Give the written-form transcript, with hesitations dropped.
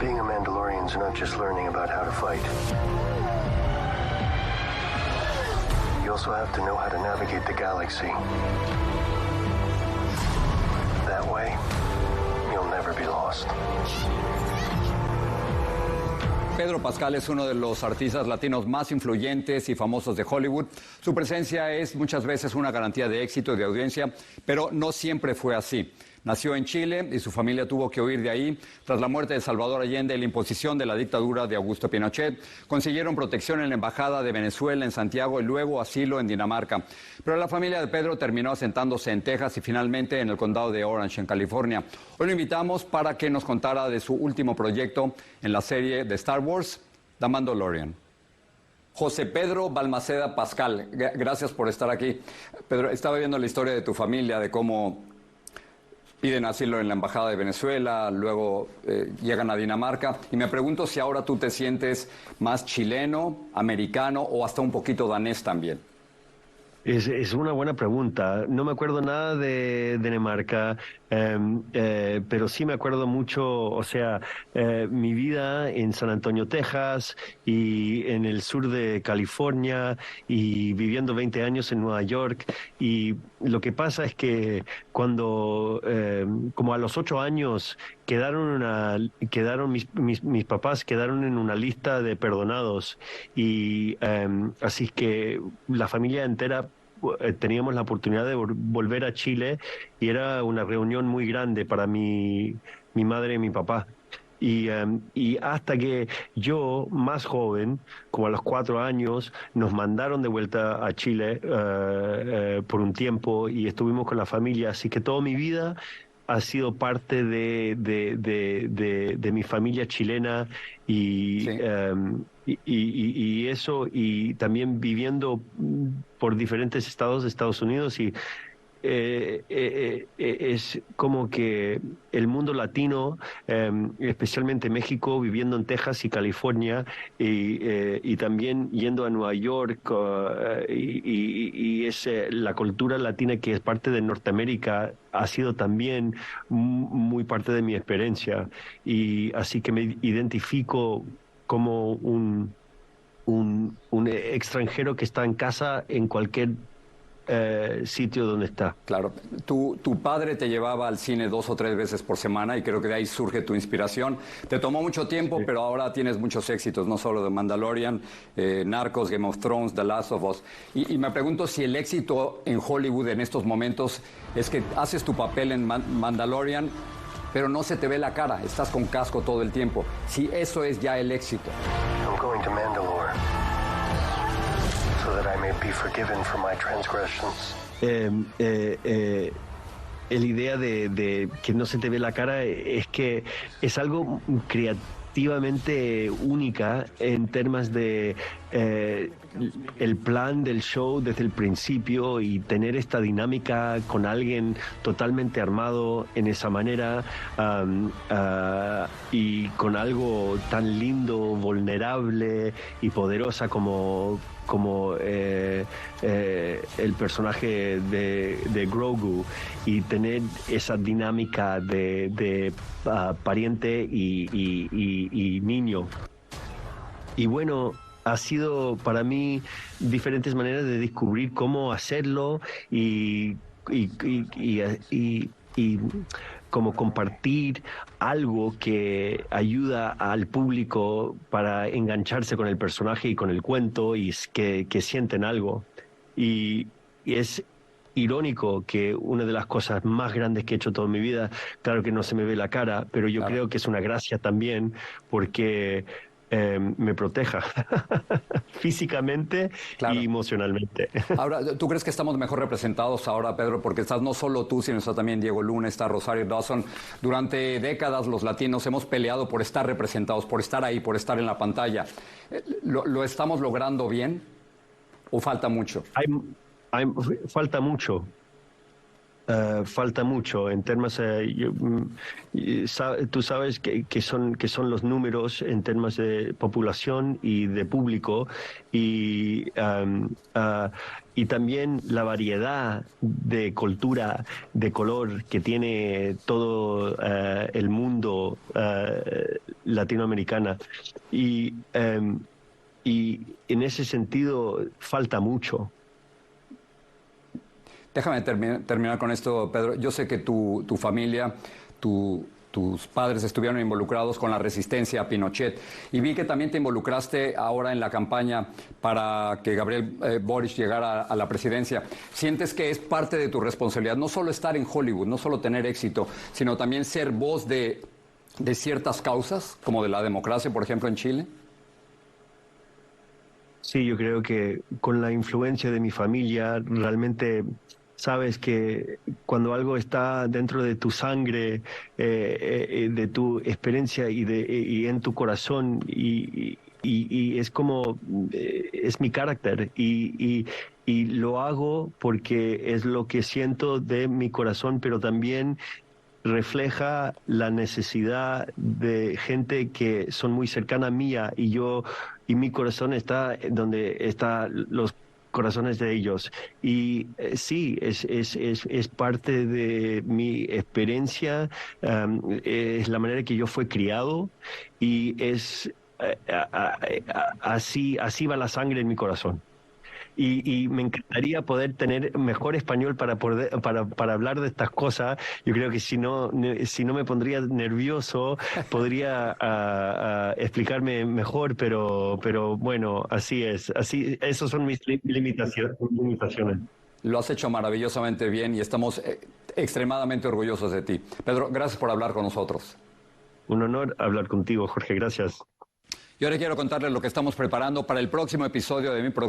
Being a Mandalorian is not just learning about how to fight. You also have to know how to navigate the galaxy. That way, you'll never be lost. Pedro Pascal es uno de los artistas latinos más influyentes y famosos de Hollywood. Su presencia es muchas veces una garantía de éxito y de audiencia, pero no siempre fue así. Nació en Chile y su familia tuvo que huir de ahí tras la muerte de Salvador Allende y la imposición de la dictadura de Augusto Pinochet. Consiguieron protección en la Embajada de Venezuela en Santiago y luego asilo en Dinamarca. Pero la familia de Pedro terminó asentándose en Texas y finalmente en el condado de Orange, en California. Hoy lo invitamos para que nos contara de su último proyecto en la serie de Star Wars, The Mandalorian. José Pedro Balmaceda Pascal, gracias por estar aquí. Pedro, estaba viendo la historia de tu familia, de cómo piden asilo en la Embajada de Venezuela, luego llegan a Dinamarca, y me pregunto si ahora tú te sientes más chileno, americano o hasta un poquito danés también. Es una buena pregunta. No me acuerdo nada de Dinamarca, pero sí me acuerdo mucho, o sea, mi vida en San Antonio, Texas, y en el sur de California, y viviendo 20 años en Nueva York. Y lo que pasa es que cuando, como a los 8 años, mis papás quedaron en una lista de perdonados, y así que la familia entera teníamos la oportunidad de volver a Chile, y era una reunión muy grande para mi madre y mi papá. Y hasta que yo, más joven, como a los 4 años, nos mandaron de vuelta a Chile por un tiempo, y estuvimos con la familia. Así que toda mi vida ha sido parte de mi familia chilena, y, Sí. y eso, y también viviendo por diferentes estados de Estados Unidos, y es como que el mundo latino, especialmente México, viviendo en Texas y California, y también yendo a Nueva York, y es la cultura latina que es parte de Norteamérica, ha sido también muy parte de mi experiencia, y así que me identifico como un extranjero que está en casa en cualquier sitio donde está. Claro, tu padre te llevaba al cine 2 o 3 veces por semana y creo que de ahí surge tu inspiración. Te tomó mucho tiempo, Sí. pero ahora tienes muchos éxitos, no solo de Mandalorian, Narcos, Game of Thrones, The Last of Us. Y me pregunto si el éxito en Hollywood en estos momentos es que haces tu papel en Mandalorian, pero no se te ve la cara, estás con casco todo el tiempo. Si eso es ya el éxito. I'm going to Mandalore so that I may be forgiven for my transgressions. La idea de que no se te ve la cara es que es algo creativamente única en términos de el plan del show desde el principio, y tener esta dinámica con alguien totalmente armado en esa manera, y con algo tan lindo, vulnerable y poderosa como el personaje de Grogu, y tener esa dinámica de pariente y niño. Y bueno, ha sido para mí diferentes maneras de descubrir cómo hacerlo, y como compartir algo que ayuda al público para engancharse con el personaje y con el cuento, y que sienten algo. Y es irónico que una de las cosas más grandes que he hecho toda mi vida, claro que no se me ve la cara, pero yo creo que es una gracia también, porque me proteja físicamente y emocionalmente. Ahora, ¿tú crees que estamos mejor representados ahora, Pedro? Porque estás no solo tú, sino está también Diego Luna, está Rosario Dawson. Durante décadas los latinos hemos peleado por estar representados, por estar ahí, por estar en la pantalla. ¿Lo estamos logrando bien o falta mucho? Falta mucho. Falta mucho en términos, tú sabes que son los números en términos de población y de público, y también la variedad de cultura, de color que tiene todo el mundo latinoamericana. Y en ese sentido falta mucho. Déjame terminar con esto, Pedro. Yo sé que tu familia, tus padres estuvieron involucrados con la resistencia a Pinochet y vi que también te involucraste ahora en la campaña para que Gabriel Boric llegara a la presidencia. ¿Sientes que es parte de tu responsabilidad no solo estar en Hollywood, no solo tener éxito, sino también ser voz de ciertas causas, como de la democracia, por ejemplo, en Chile? Sí, yo creo que con la influencia de mi familia, realmente sabes que cuando algo está dentro de tu sangre, de tu experiencia y en tu corazón, y es como, es mi carácter, y lo hago porque es lo que siento de mi corazón, pero también refleja la necesidad de gente que son muy cercana a mía y mi corazón está donde están los corazones de ellos. Y sí, es parte de mi experiencia, es la manera que yo fui criado y así va la sangre en mi corazón. Y me encantaría poder tener mejor español para hablar de estas cosas. Yo creo que si no me pondría nervioso, podría explicarme mejor, pero bueno, así es. Así, esos son mis limitaciones. Lo has hecho maravillosamente bien y estamos extremadamente orgullosos de ti. Pedro, gracias por hablar con nosotros. Un honor hablar contigo, Jorge. Gracias. Y ahora quiero contarles lo que estamos preparando para el próximo episodio de mi programa.